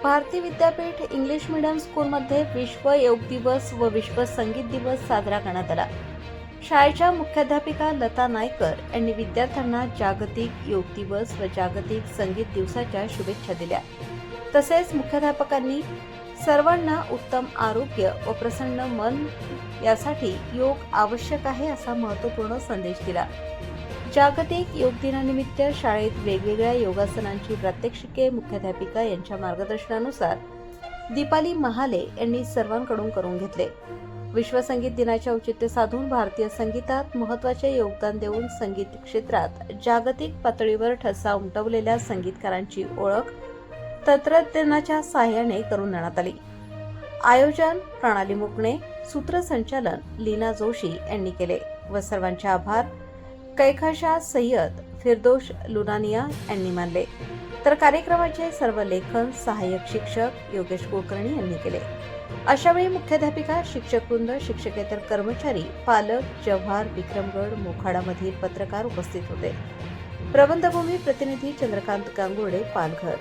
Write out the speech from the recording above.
Bharati Vidyapeeth English medium स्कूलमध्ये विश्व योग दिवस व विश्व संगीत दिवस साजरा करण्यात आला। शाळेच्या मुख्याध्यापिका लता नायकर यांनी विद्यार्थ्यांना जागतिक योग दिवस व जागतिक संगीत दिवसाच्या शुभेच्छा दिल्या। तसेच मुख्याध्यापकांनी सर्वांना उत्तम आरोग्य व प्रसन्न मन यासाठी योग आवश्यक आहे असा महत्त्वपूर्ण संदेश दिला। जागतिक योग दिनानिमित्त शाळेत वेगवेगळ्या योगासनांची प्रात्यक्षिके मुख्याध्यापिका यांच्या मार्गदर्शनानुसार दीपाली महाले यांनी सर्वांकडून करून घेतले। विश्व संगीत दिनाचे औचित्य साधून भारतीय संगीतात महत्त्वाचे योगदान देऊन संगीत क्षेत्रात जागतिक पातळीवर ठसा उमटवलेल्या संगीतकारांची ओळख तंत्रज्ञानाच्या सहाय्याने करून देण्यात आली। आयोजन प्रणाली मुकणे, सूत्रसंचालन लीना जोशी यांनी केले व सर्वांचे आभार कैखशा सय्यद, फिरदोश लुनानिया यांनी मानले। तर कार्यक्रमाचे सर्व लेखन सहाय्यक शिक्षक योगेश कुलकर्णी यांनी केले। अशावेळी मुख्याध्यापिका, शिक्षकवृंद, शिक्षकेतर कर्मचारी, पालक, जव्हार, विक्रमगड, मोखाडामधील पत्रकार उपस्थित होते। प्रबंधभूमी प्रतिनिधी चंद्रकांत गांगुर्डे, पालघर।